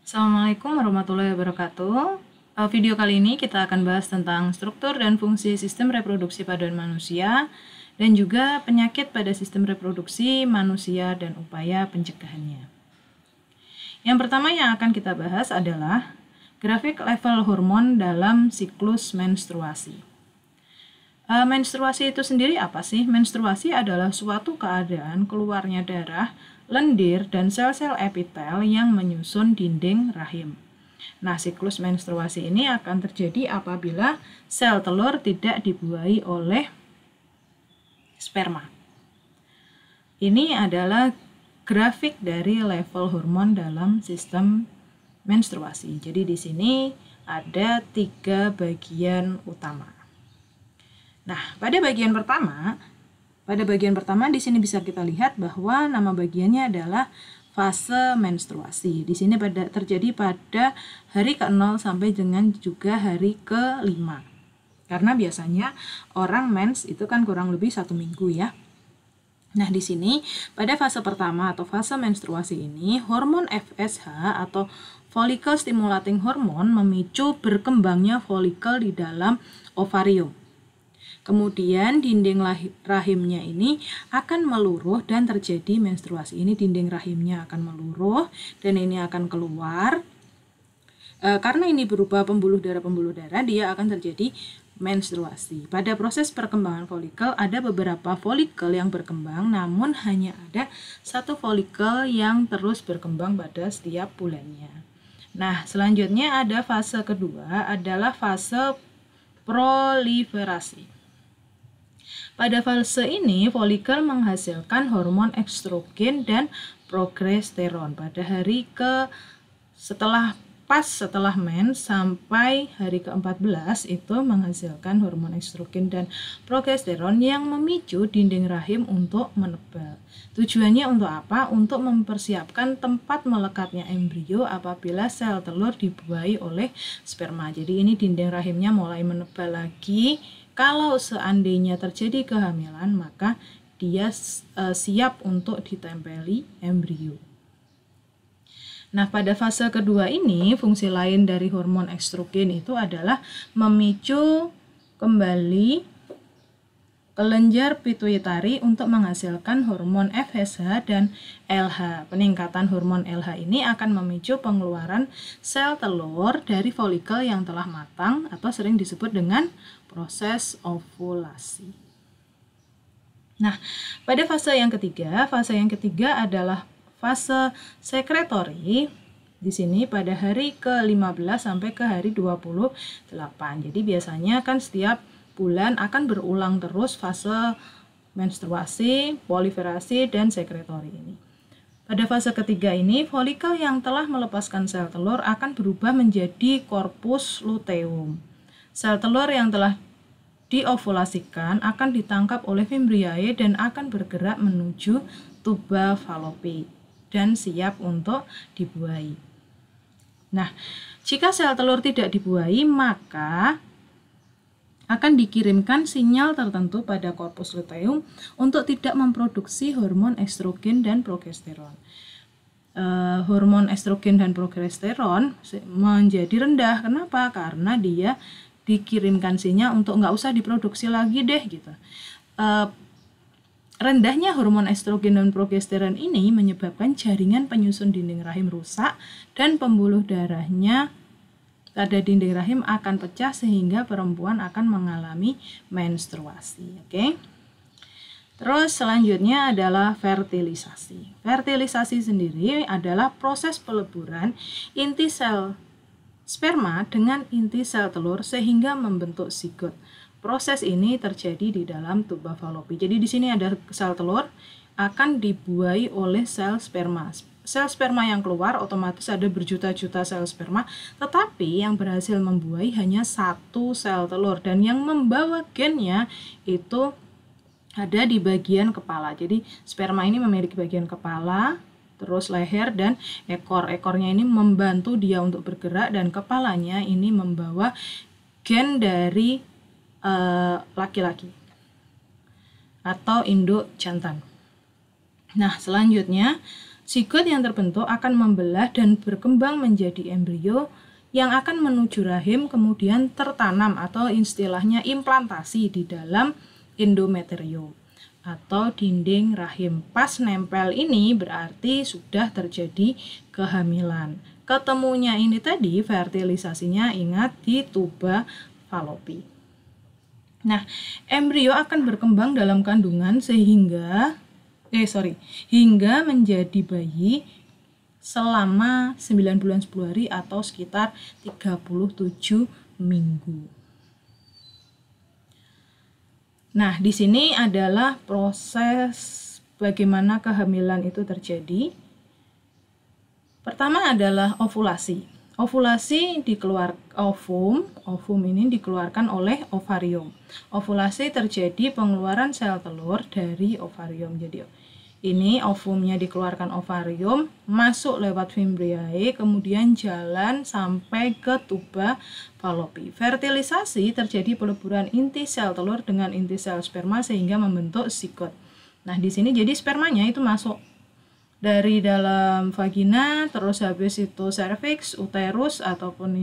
Assalamualaikum warahmatullahi wabarakatuh. Video kali ini kita akan bahas tentang struktur dan fungsi sistem reproduksi pada manusia dan juga penyakit pada sistem reproduksi manusia dan upaya pencegahannya. Yang pertama yang akan kita bahas adalah grafik level hormon dalam siklus menstruasi. Menstruasi itu sendiri apa sih? Menstruasi adalah suatu keadaan keluarnya darah, lendir, dan sel-sel epitel yang menyusun dinding rahim. Nah, siklus menstruasi ini akan terjadi apabila sel telur tidak dibuahi oleh sperma. Ini adalah grafik dari level hormon dalam sistem menstruasi. Jadi di sini ada 3 bagian utama. Nah, pada bagian pertama di sini bisa kita lihat bahwa nama bagiannya adalah fase menstruasi. Di sini terjadi pada hari ke-0 sampai dengan juga hari ke-5. Karena biasanya orang mens itu kan kurang lebih 1 minggu ya. Nah, di sini pada fase pertama atau fase menstruasi ini, hormon FSH atau follicle stimulating hormone memicu berkembangnya folikel di dalam ovarium. Kemudian dinding rahimnya ini akan meluruh dan terjadi menstruasi. Ini dinding rahimnya akan meluruh dan ini akan keluar. Karena ini berupa pembuluh darah, dia akan terjadi menstruasi. Pada proses perkembangan folikel ada beberapa folikel yang berkembang, namun hanya ada 1 folikel yang terus berkembang pada setiap bulannya. Nah, selanjutnya ada fase kedua adalah fase proliferasi. Pada fase ini, folikel menghasilkan hormon estrogen dan progesteron pada hari setelah mens sampai hari ke-14 itu menghasilkan hormon estrogen dan progesteron yang memicu dinding rahim untuk menebal. Tujuannya untuk apa? Untuk mempersiapkan tempat melekatnya embrio apabila sel telur dibuahi oleh sperma. Jadi ini dinding rahimnya mulai menebal lagi. Kalau seandainya terjadi kehamilan, maka dia siap untuk ditempeli embrio. Nah, pada fase kedua ini, fungsi lain dari hormon estrogen itu adalah memicu kembali kelenjar pituitari untuk menghasilkan hormon FSH dan LH. Peningkatan hormon LH ini akan memicu pengeluaran sel telur dari folikel yang telah matang atau sering disebut dengan proses ovulasi. Nah, pada fase yang ketiga adalah fase sekretori. Di sini pada hari ke-15 sampai ke hari 28. Jadi biasanya kan setiap bulan akan berulang terus fase menstruasi, proliferasi, dan sekretori ini. Pada fase ketiga ini, folikel yang telah melepaskan sel telur akan berubah menjadi korpus luteum. Sel telur yang telah diovulasikan akan ditangkap oleh fimbriae dan akan bergerak menuju tuba falopi dan siap untuk dibuahi. Nah, jika sel telur tidak dibuahi, maka akan dikirimkan sinyal tertentu pada korpus luteum untuk tidak memproduksi hormon estrogen dan progesteron. Hormon estrogen dan progesteron menjadi rendah. Kenapa? Karena dia dikirimkan sinyal untuk nggak usah diproduksi lagi deh gitu. Rendahnya hormon estrogen dan progesteron ini menyebabkan jaringan penyusun dinding rahim rusak dan pembuluh darahnya pada dinding rahim akan pecah sehingga perempuan akan mengalami menstruasi. Oke. Terus selanjutnya adalah fertilisasi. Fertilisasi sendiri adalah proses peleburan inti sel sperma dengan inti sel telur sehingga membentuk zigot. Proses ini terjadi di dalam tuba falopi. Jadi di sini ada sel telur akan dibuahi oleh sel sperma. Sel sperma yang keluar otomatis ada berjuta-juta sel sperma, tetapi yang berhasil membuahi hanya 1 sel telur dan yang membawa gennya itu ada di bagian kepala. Jadi sperma ini memiliki bagian kepala, terus leher dan ekor. Ekornya ini membantu dia untuk bergerak dan kepalanya ini membawa gen dari laki-laki atau induk jantan. Nah, selanjutnya Zigot yang terbentuk akan membelah dan berkembang menjadi embrio yang akan menuju rahim kemudian tertanam atau istilahnya implantasi di dalam endometrium atau dinding rahim. Pas nempel ini berarti sudah terjadi kehamilan. Ketemunya ini tadi fertilisasinya ingat di tuba falopi. Nah, embrio akan berkembang dalam kandungan hingga menjadi bayi selama 9 bulan 10 hari atau sekitar 37 minggu. Nah, di sini adalah proses bagaimana kehamilan itu terjadi. Pertama adalah ovulasi. Ovulasi ovum ini dikeluarkan oleh ovarium. Ovulasi terjadi pengeluaran sel telur dari ovarium. Jadi ini ovumnya dikeluarkan ovarium, masuk lewat fimbriae, kemudian jalan sampai ke tuba falopi. Fertilisasi terjadi peleburan inti sel telur dengan inti sel sperma sehingga membentuk zigot. Nah, di sini jadi spermanya itu masuk dari dalam vagina, terus habis itu serviks, uterus ataupun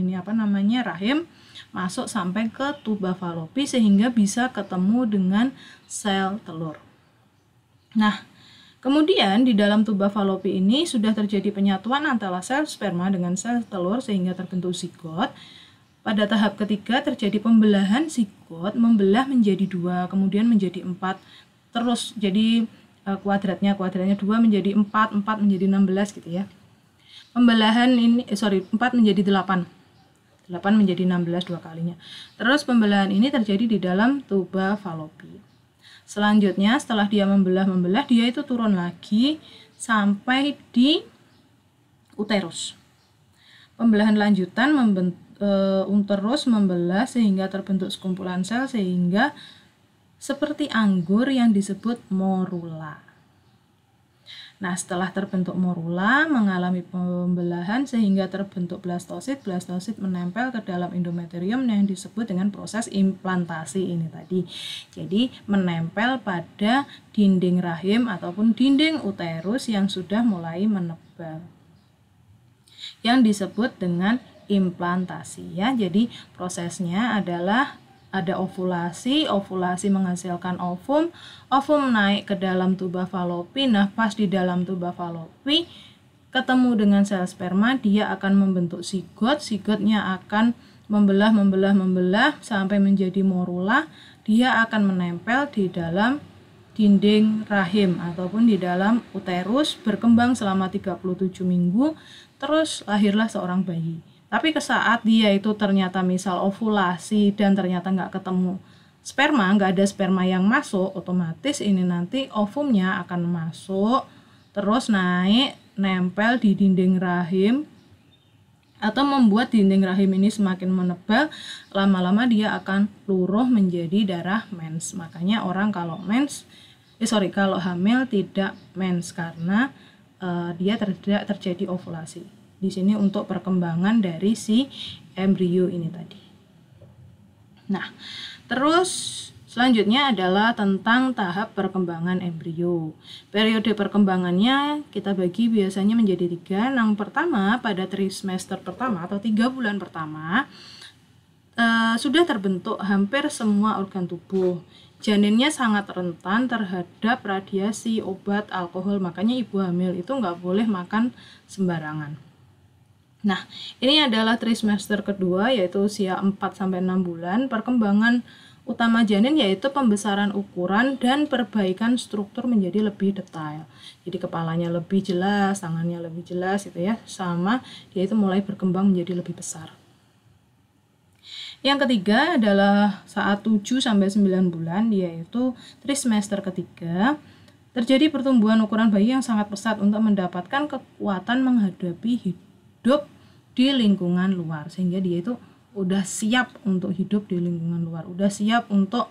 rahim, masuk sampai ke tuba falopi sehingga bisa ketemu dengan sel telur. Nah, kemudian di dalam tuba falopi ini sudah terjadi penyatuan antara sel sperma dengan sel telur sehingga terbentuk zigot. Pada tahap ketiga terjadi pembelahan zigot, membelah menjadi 2, kemudian menjadi 4, terus jadi kuadratnya 2 menjadi 4 menjadi 16 gitu ya. Pembelahan ini 4 menjadi 8 menjadi 16 2 kalinya. Terus pembelahan ini terjadi di dalam tuba falopi. Selanjutnya setelah dia membelah dia itu turun lagi sampai di uterus. Pembelahan lanjutan terus membelah sehingga terbentuk sekumpulan sel sehingga seperti anggur yang disebut morula. Nah, setelah terbentuk morula, mengalami pembelahan sehingga terbentuk blastosit. Blastosit menempel ke dalam endometrium yang disebut dengan proses implantasi ini tadi. Jadi, menempel pada dinding rahim ataupun dinding uterus yang sudah mulai menebal. Yang disebut dengan implantasi ya. Jadi, prosesnya adalah ada ovulasi menghasilkan ovum naik ke dalam tuba falopi. Nah, pas di dalam tuba falopi ketemu dengan sel sperma, dia akan membentuk zigot. Zigotnya akan membelah sampai menjadi morula. Dia akan menempel di dalam dinding rahim ataupun di dalam uterus, berkembang selama 37 minggu, terus lahirlah seorang bayi. Tapi ke saat dia itu ternyata misal ovulasi dan ternyata nggak ketemu sperma, nggak ada sperma yang masuk, otomatis ini nanti ovumnya akan masuk, terus naik, nempel di dinding rahim, atau membuat dinding rahim ini semakin menebal, lama-lama dia akan luruh menjadi darah mens. Makanya orang kalau kalau hamil tidak mens karena dia tidak terjadi ovulasi. Di sini untuk perkembangan dari si embrio ini tadi. Nah, terus selanjutnya adalah tentang tahap perkembangan embrio. Periode perkembangannya kita bagi biasanya menjadi 3. Yang pertama pada trimester pertama atau 3 bulan pertama sudah terbentuk hampir semua organ tubuh. Janinnya sangat rentan terhadap radiasi, obat, alkohol. Makanya ibu hamil itu nggak boleh makan sembarangan. Nah, ini adalah trimester kedua yaitu usia 4-6 bulan. Perkembangan utama janin yaitu pembesaran ukuran dan perbaikan struktur menjadi lebih detail. Jadi kepalanya lebih jelas, tangannya lebih jelas gitu ya. Sama dia itu mulai berkembang menjadi lebih besar. Yang ketiga adalah saat 7-9 bulan yaitu trimester ketiga. Terjadi pertumbuhan ukuran bayi yang sangat pesat untuk mendapatkan kekuatan menghadapi hidup di lingkungan luar, sehingga dia itu udah siap untuk hidup di lingkungan luar, udah siap untuk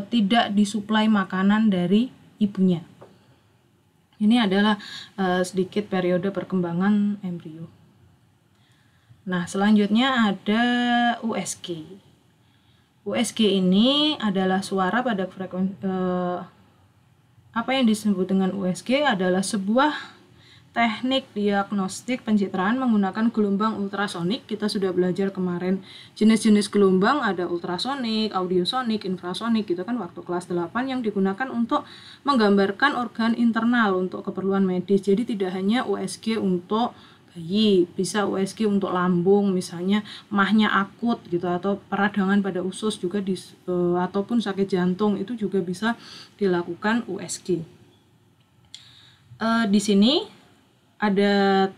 tidak disuplai makanan dari ibunya. Ini adalah sedikit periode perkembangan embrio. Nah, selanjutnya ada USG. USG ini adalah suara pada frekuensi apa yang disebut dengan USG adalah sebuah teknik diagnostik pencitraan menggunakan gelombang ultrasonik. Kita sudah belajar kemarin jenis-jenis gelombang, ada ultrasonik, audiosonik, infrasonik gitu kan waktu kelas 8 yang digunakan untuk menggambarkan organ internal untuk keperluan medis. Jadi tidak hanya USG untuk bayi, bisa USG untuk lambung, misalnya mahnya akut gitu atau peradangan pada usus juga ataupun sakit jantung itu juga bisa dilakukan USG. Di sini ada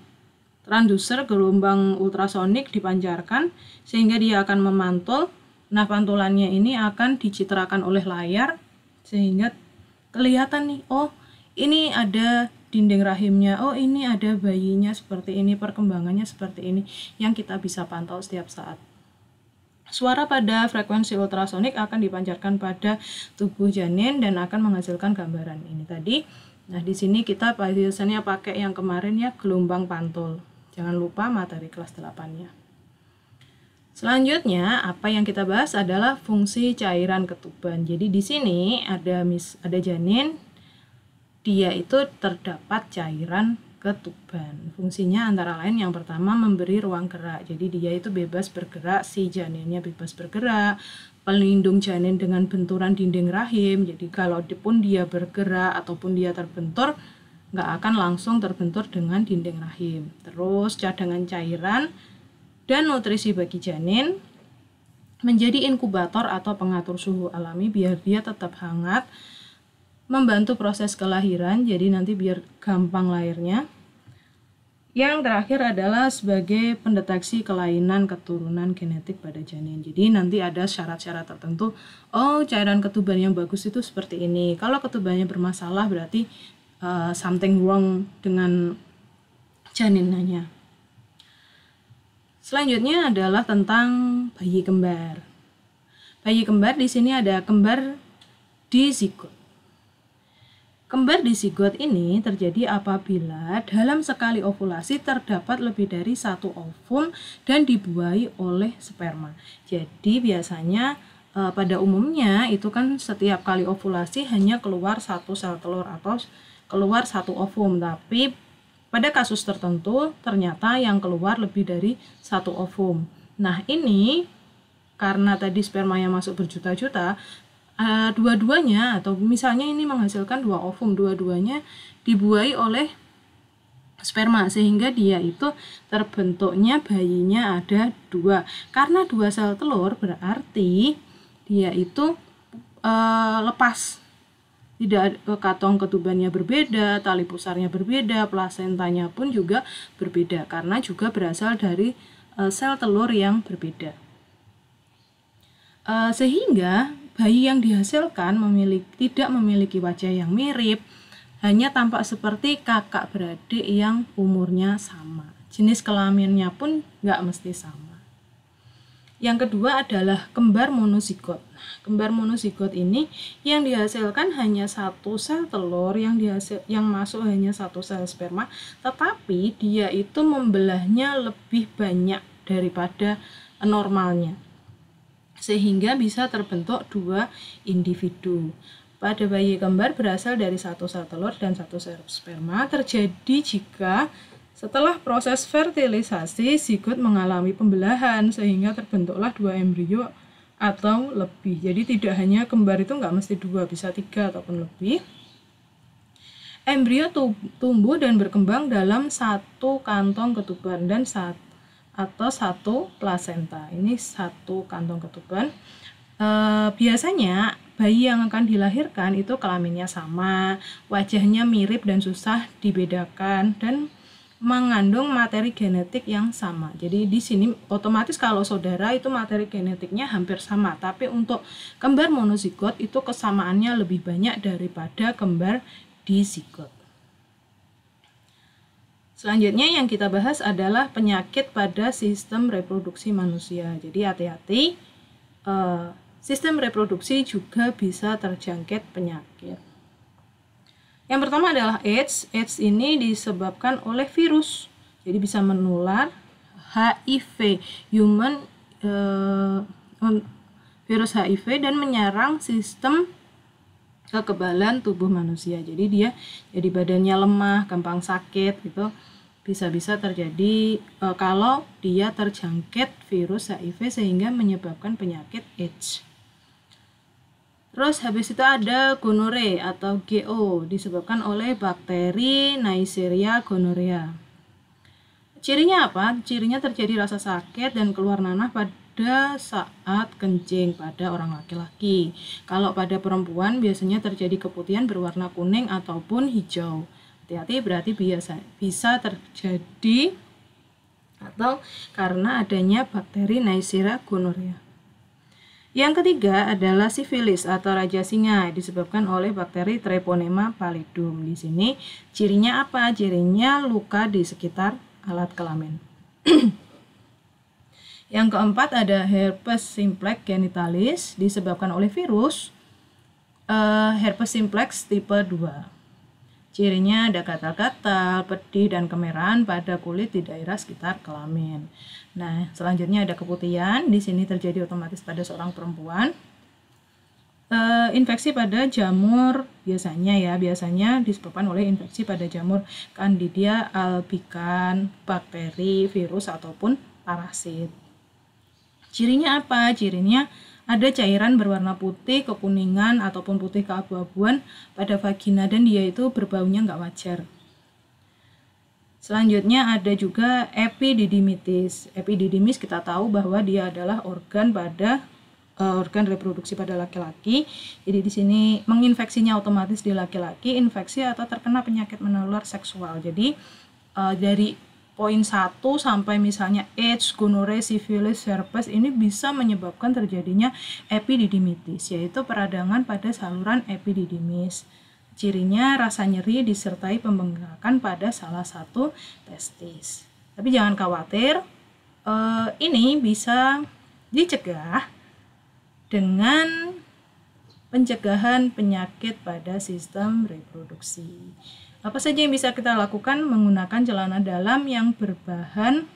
transducer gelombang ultrasonik dipancarkan sehingga dia akan memantul. Nah, pantulannya ini akan dicitrakan oleh layar sehingga kelihatan nih, oh ini ada dinding rahimnya, oh ini ada bayinya seperti ini, perkembangannya seperti ini yang kita bisa pantau setiap saat. Suara pada frekuensi ultrasonik akan dipancarkan pada tubuh janin dan akan menghasilkan gambaran ini tadi. Nah, di sini kita biasanya pakai yang kemarin ya, gelombang pantul. Jangan lupa materi kelas 8-nya. Selanjutnya, apa yang kita bahas adalah fungsi cairan ketuban. Jadi di sini ada janin, dia itu terdapat cairan ketuban. Fungsinya antara lain yang pertama memberi ruang gerak. Jadi dia itu bebas bergerak, si janinnya bebas bergerak. Pelindung janin dengan benturan dinding rahim, jadi kalau pun dia bergerak ataupun dia terbentur nggak akan langsung terbentur dengan dinding rahim. Terus cadangan cairan dan nutrisi bagi janin, menjadi inkubator atau pengatur suhu alami biar dia tetap hangat, membantu proses kelahiran jadi nanti biar gampang lahirnya. Yang terakhir adalah sebagai pendeteksi kelainan keturunan genetik pada janin. Jadi nanti ada syarat-syarat tertentu. Oh, cairan ketuban yang bagus itu seperti ini. Kalau ketubannya bermasalah berarti something wrong dengan janinnya. Selanjutnya adalah tentang bayi kembar. Bayi kembar di sini ada kembar dizigot. Kembar dizigot ini terjadi apabila dalam sekali ovulasi terdapat lebih dari satu ovum dan dibuahi oleh sperma. Jadi biasanya pada umumnya itu kan setiap kali ovulasi hanya keluar satu sel telur atau keluar satu ovum. Tapi pada kasus tertentu ternyata yang keluar lebih dari satu ovum. Nah ini karena tadi spermanya masuk berjuta-juta, dua-duanya atau misalnya ini menghasilkan 2 ovum, dua-duanya dibuahi oleh sperma sehingga dia itu terbentuknya bayinya ada 2. Karena 2 sel telur berarti dia itu lepas, tidak kantong ketubannya berbeda, tali pusarnya berbeda, plasentanya pun juga berbeda karena juga berasal dari sel telur yang berbeda. Sehingga bayi yang dihasilkan tidak memiliki wajah yang mirip, hanya tampak seperti kakak beradik yang umurnya sama. Jenis kelaminnya pun nggak mesti sama. Yang kedua adalah kembar monozigot. Kembar monozigot ini yang dihasilkan hanya satu sel telur, yang masuk hanya satu sel sperma, tetapi dia itu membelahnya lebih banyak daripada normalnya, sehingga bisa terbentuk 2 individu. Pada bayi kembar berasal dari satu sel telur dan satu sel sperma terjadi jika setelah proses fertilisasi zigot mengalami pembelahan sehingga terbentuklah 2 embrio atau lebih. Jadi tidak hanya kembar itu nggak mesti 2, bisa 3 ataupun lebih. Embrio tumbuh dan berkembang dalam satu kantong ketuban dan satu plasenta. Ini satu kantong ketuban. Biasanya bayi yang akan dilahirkan itu kelaminnya sama, wajahnya mirip dan susah dibedakan dan mengandung materi genetik yang sama. Jadi di sini otomatis kalau saudara itu materi genetiknya hampir sama, tapi untuk kembar monozigot itu kesamaannya lebih banyak daripada kembar dizigot. Selanjutnya yang kita bahas adalah penyakit pada sistem reproduksi manusia. Jadi hati-hati, sistem reproduksi juga bisa terjangkit penyakit. Yang pertama adalah AIDS. AIDS ini disebabkan oleh virus, jadi bisa menular. HIV, virus HIV, dan menyerang sistem kekebalan tubuh manusia. Jadi dia jadi badannya lemah, gampang sakit gitu. Bisa-bisa terjadi kalau dia terjangkit virus HIV sehingga menyebabkan penyakit AIDS. Terus habis itu ada gonore atau GO, disebabkan oleh bakteri Neisseria gonorrhea. Cirinya apa? Cirinya terjadi rasa sakit dan keluar nanah pada saat kencing pada orang laki-laki. Kalau pada perempuan biasanya terjadi keputihan berwarna kuning ataupun hijau. Hati-hati, berarti bisa terjadi atau karena adanya bakteri Neisseria gonorrhea. Yang ketiga adalah sifilis atau raja singa, disebabkan oleh bakteri Treponema pallidum. Di sini cirinya apa? Cirinya luka di sekitar alat kelamin. Yang keempat ada herpes simplex genitalis, disebabkan oleh virus herpes simplex tipe 2. Cirinya ada gatal-gatal, pedih, dan kemerahan pada kulit di daerah sekitar kelamin. Nah, selanjutnya ada keputihan. Di sini terjadi otomatis pada seorang perempuan. Infeksi pada jamur biasanya disebabkan oleh infeksi pada jamur Candida albicans, bakteri, virus, ataupun parasit. Cirinya apa? Cirinya ada cairan berwarna putih, kekuningan, ataupun putih keabu-abuan pada vagina dan dia itu berbaunya nggak wajar. Selanjutnya ada juga epididymitis. Epididymis kita tahu bahwa dia adalah organ reproduksi pada laki-laki. Jadi di sini menginfeksinya otomatis di laki-laki, infeksi atau terkena penyakit menular seksual. Jadi dari poin 1 sampai misalnya AIDS, gonorrhea, sifilis, herpes ini bisa menyebabkan terjadinya epididymitis, yaitu peradangan pada saluran epididymis. Cirinya rasa nyeri disertai pembengkakan pada salah satu testis. Tapi jangan khawatir, ini bisa dicegah dengan pencegahan penyakit pada sistem reproduksi. Apa saja yang bisa kita lakukan? Menggunakan celana dalam yang berbahan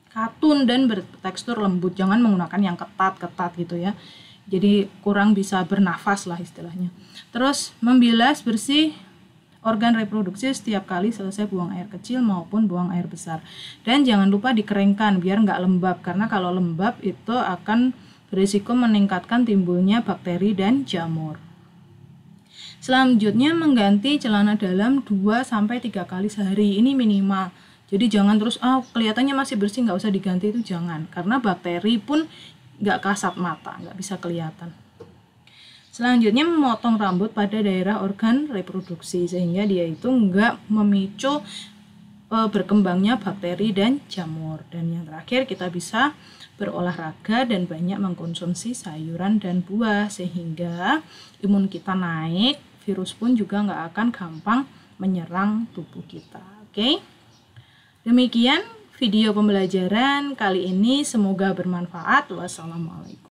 katun dan bertekstur lembut. Jangan menggunakan yang ketat-ketat gitu ya. Jadi kurang bisa bernafas lah istilahnya. Terus membilas bersih organ reproduksi setiap kali selesai buang air kecil maupun buang air besar. Dan jangan lupa dikeringkan biar nggak lembab. Karena kalau lembab itu akan berisiko meningkatkan timbulnya bakteri dan jamur. Selanjutnya mengganti celana dalam 2-3 kali sehari, ini minimal. Jadi jangan terus kelihatannya masih bersih nggak usah diganti, itu jangan. Karena bakteri pun nggak kasat mata, nggak bisa kelihatan. Selanjutnya memotong rambut pada daerah organ reproduksi sehingga dia itu nggak memicu berkembangnya bakteri dan jamur. Dan yang terakhir kita bisa berolahraga dan banyak mengkonsumsi sayuran dan buah sehingga imun kita naik, virus pun juga nggak akan gampang menyerang tubuh kita. Oke? Demikian video pembelajaran kali ini, semoga bermanfaat. Wassalamualaikum.